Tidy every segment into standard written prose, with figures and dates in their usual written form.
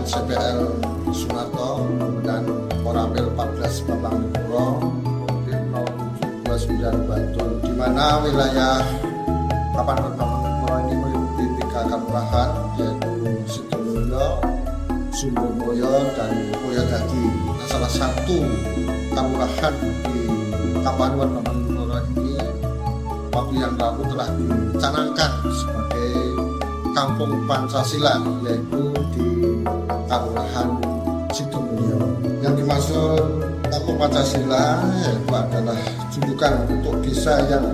CPL Sunarto dan Koramil 14 Bambang Nipuro 0729 Bantul, di mana wilayah Kabupaten Nipuro ini meliputi 3 kelurahan yaitu Sidomulyo, Sumbermoyo, dan Moyodadi. Nah, salah satu kelurahan di Kabupaten Nipuro ini waktu yang lalu telah dicanangkan sebagai Kampung Pancasila, yaitu di Kelurahan Sidomulyo. Yang dimaksud Kampung Pancasila yaitu adalah junjungan untuk desa yang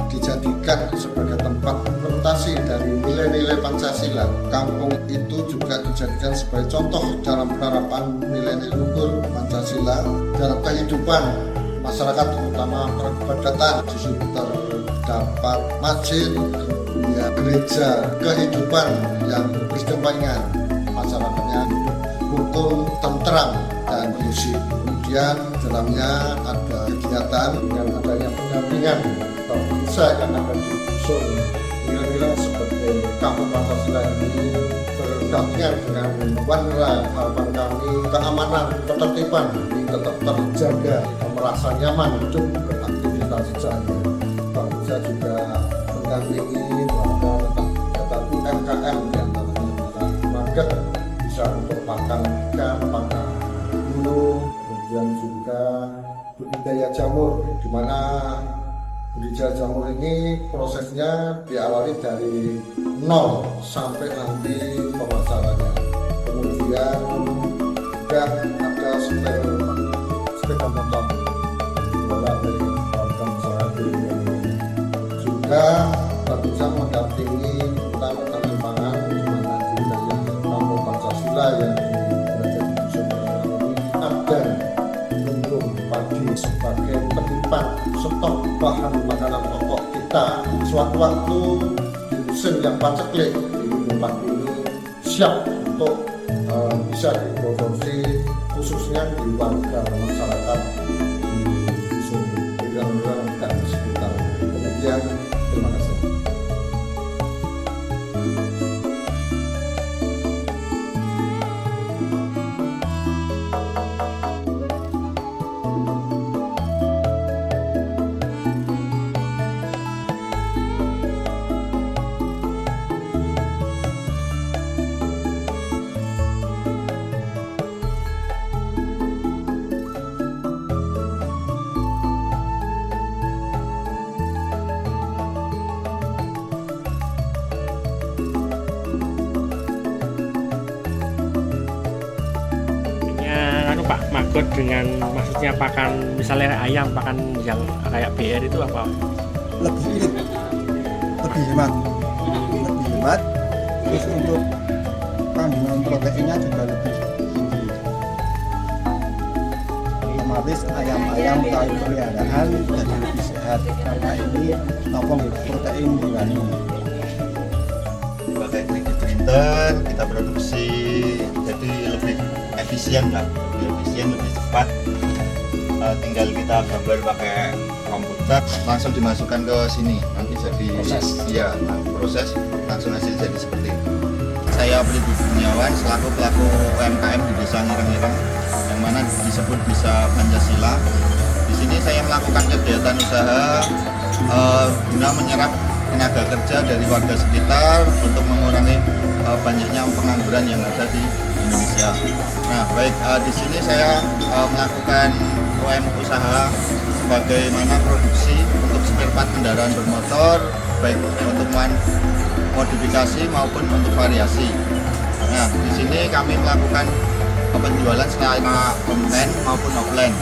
dijadikan sebagai tempat implementasi dari nilai-nilai Pancasila. Kampung itu juga dijadikan sebagai contoh dalam penerapan nilai-nilai luhur Pancasila dalam kehidupan masyarakat, terutama peribadatan. Di situ terdapat masjid, ya, gereja, kehidupan yang berdampingan, masyarakatnya rukun, tentram, dan kondusif. Kemudian dalamnya ada kegiatan dengan adanya pendampingan atau desa yang ada di dusun. Kira-kira seperti Kampung Pancasila ini berdampingan dengan warga. Harapan kami keamanan, ketertiban ini tetap terjaga, merasa nyaman hidup beraktivitas sehari. Bisa juga mendampingi kegiatan UMKM yang namanya market, bisa untuk pakan ikan, pakan bulu, kemudian juga budidaya jamur, di mana budidaya jamur ini prosesnya diawali dari nol sampai nanti pemasarannya. Kemudian juga ada sepeda motor diolah dari warga masyarakat juga bisa mendampingi tentang pangan, di mana di wilayah Kampung Pancasila yang berada di dusun ini ada lumbung padi sebagai penimpan stok bahan makanan pokok kita. Sewaktu-waktu di musim yang paceklik, lumbung padi ini siap untuk bisa dikonsumsi, khususnya di warga masyarakat di dusun Pirang-Pirang dan sekitar. Demikian, terima kasih. Pak, magot dengan maksudnya pakan misalnya ayam, pakan yang kayak BR itu apa? Lebih hemat, terus untuk kandungan proteinnya juga lebih tinggi. Otomatis ayam-ayam kayu peliharaan jadi lebih sehat karena ini nopong protein hewani. Teknik printer kita produksi jadi lebih efisien lah, lebih cepat. Tinggal kita gambar pakai komputer, langsung dimasukkan ke sini, nanti jadi proses. Ya, proses langsung hasil jadi seperti itu. Saya Budi Kurniawan selaku pelaku UMKM di Desa Ngireng-Ngireng, yang mana disebut Desa Pancasila. Di sini saya melakukan kegiatan usaha guna menyerap tenaga kerja dari warga sekitar untuk mengurangi banyaknya pengangguran yang ada di Indonesia. Nah, baik di sini saya melakukan usaha sebagaimana produksi untuk spare part kendaraan bermotor, baik untuk modifikasi maupun untuk variasi. Nah, di sini kami melakukan penjualan secara online maupun offline.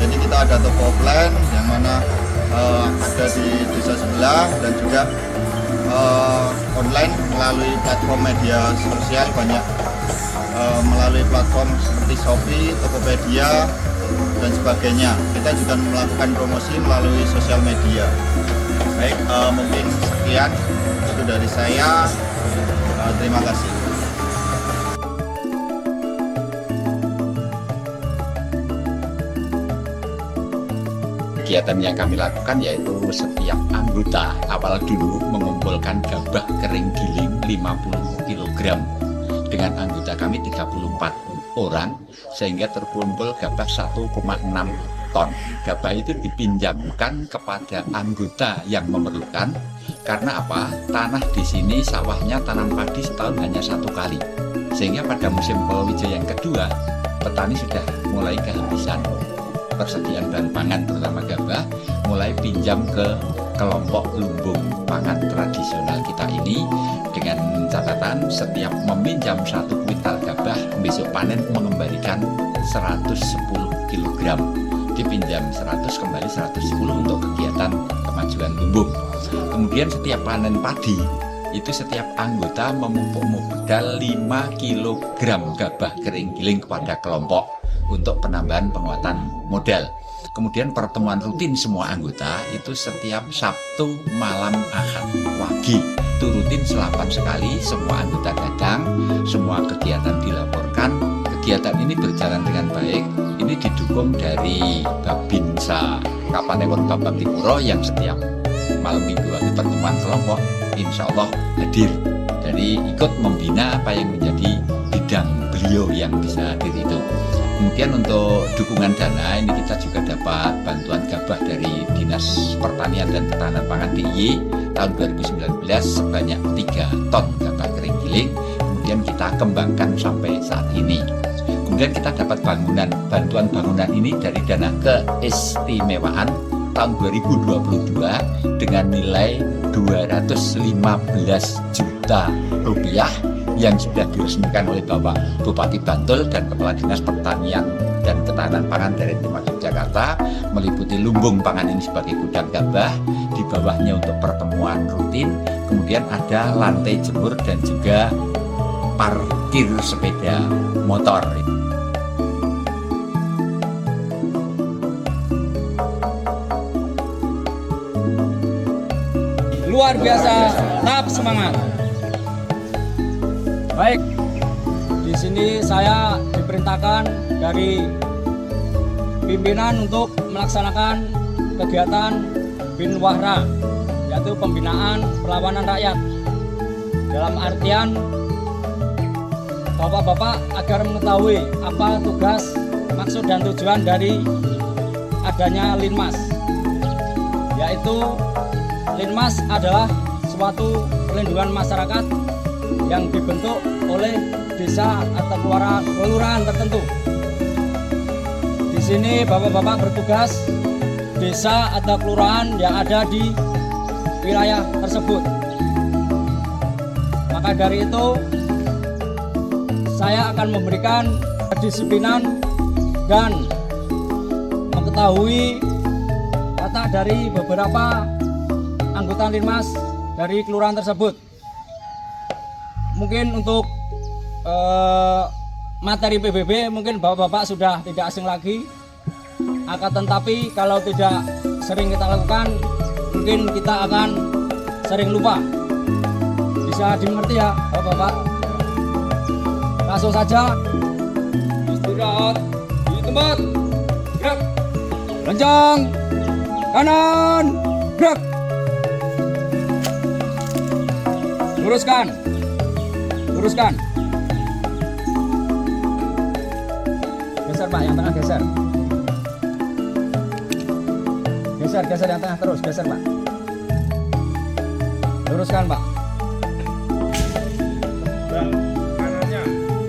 Jadi kita ada toko offline yang mana ada di desa sebelah, dan juga online melalui platform media sosial banyak, melalui platform seperti Shopee, Tokopedia, dan sebagainya. Kita juga melakukan promosi melalui sosial media. Baik, mungkin sekian itu dari saya. Terima kasih. Kegiatan yang kami lakukan yaitu setiap anggota awal dulu mengumpulkan gabah kering giling 50 kg dengan anggota kami 34 orang, sehingga terkumpul gabah 1,6 ton. Gabah itu dipinjamkan kepada anggota yang memerlukan. Karena apa? Tanah di sini sawahnya tanam padi setahun hanya 1 kali. Sehingga pada musim palawija yang kedua, petani sudah mulai kehabisan persediaan bahan pangan, terutama gabah, mulai pinjam ke kelompok lumbung pangan tradisional kita ini, dengan catatan setiap meminjam 1 kuintal gabah, besok panen mengembalikan 110 kg. Dipinjam 100, kembali 110 untuk kegiatan kemajuan lumbung. Kemudian setiap panen padi, itu setiap anggota memupuk modal 5 kg gabah kering giling kepada kelompok untuk penambahan penguatan modal. Kemudian pertemuan rutin semua anggota itu setiap Sabtu malam Ahad Wage, itu rutin selapan sekali, semua anggota datang, semua kegiatan dilaporkan. Kegiatan ini berjalan dengan baik. Ini didukung dari Babinsa Kapanewon Bambang Tripuro yang setiap malam minggu waktu pertemuan kelompok insya Allah hadir. Jadi ikut membina apa yang menjadi bidang beliau yang bisa hadir itu. Kemudian untuk dukungan dana ini kita juga dapat bantuan gabah dari Dinas Pertanian dan Ketahanan Pangan DIY tahun 2019 sebanyak 3 ton gabah kering giling. Kemudian kita kembangkan sampai saat ini. Kemudian kita dapat bantuan bangunan ini dari dana keistimewaan tahun 2022 dengan nilai 215 juta rupiah yang sudah diresmikan oleh Bapak Bupati Bantul dan Kepala Dinas Pertanian dan Ketahanan Pangan dari Yogyakarta, meliputi lumbung pangan ini sebagai gudang gabah, di bawahnya untuk pertemuan rutin, kemudian ada lantai jemur dan juga parkir sepeda motor. Luar biasa, tetap semangat. Baik, di sini saya diperintahkan dari pimpinan untuk melaksanakan kegiatan Binwahra, yaitu pembinaan perlawanan rakyat. Dalam artian bapak-bapak agar mengetahui apa tugas, maksud dan tujuan dari adanya Linmas, yaitu Linmas adalah suatu perlindungan masyarakat yang dibentuk oleh desa atau kelurahan tertentu. Di sini bapak-bapak bertugas desa atau kelurahan yang ada di wilayah tersebut. Maka dari itu saya akan memberikan kedisiplinan dan mengetahui data dari beberapa anggota Linmas dari kelurahan tersebut. Mungkin untuk materi PBB mungkin bapak-bapak sudah tidak asing lagi, akan tetapi kalau tidak sering kita lakukan mungkin kita akan sering lupa. Bisa dimengerti ya bapak-bapak. Langsung saja istirahat di tempat, gerak, kencang, kanan, gerak, luruskan, luruskan. Geser Pak, yang tengah geser. Geser, geser yang tengah terus, geser Pak. Luruskan Pak.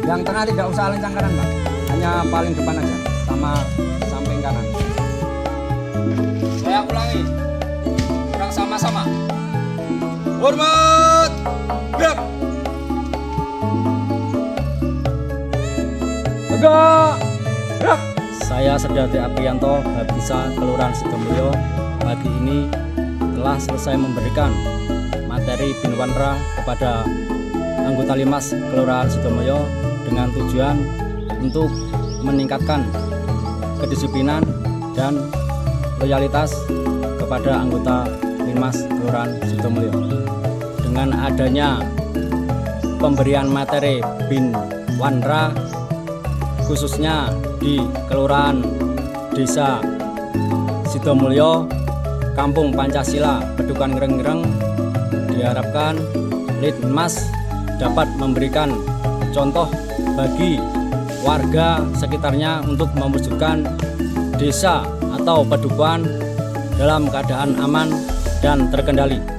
Yang tengah tidak usah lencang kanan Pak, hanya paling depan aja, sama samping kanan. Saya ulangi, gerak sama-sama. Hormat, gerak. Tegak, gerak. Saya Serdati Aprianto, Babinsa Kelurahan Sidomulyo, pagi ini telah selesai memberikan materi Binwahra kepada anggota Linmas Kelurahan Sidomulyo dengan tujuan untuk meningkatkan kedisiplinan dan loyalitas kepada anggota Linmas Kelurahan Sidomulyo. Dengan adanya pemberian materi Binwahra khususnya di Kelurahan Desa Sidomulyo, Kampung Pancasila, Pedukan Ngreng-Ngreng, diharapkan Linmas dapat memberikan contoh bagi warga sekitarnya untuk mewujudkan desa atau Padukuhan dalam keadaan aman dan terkendali.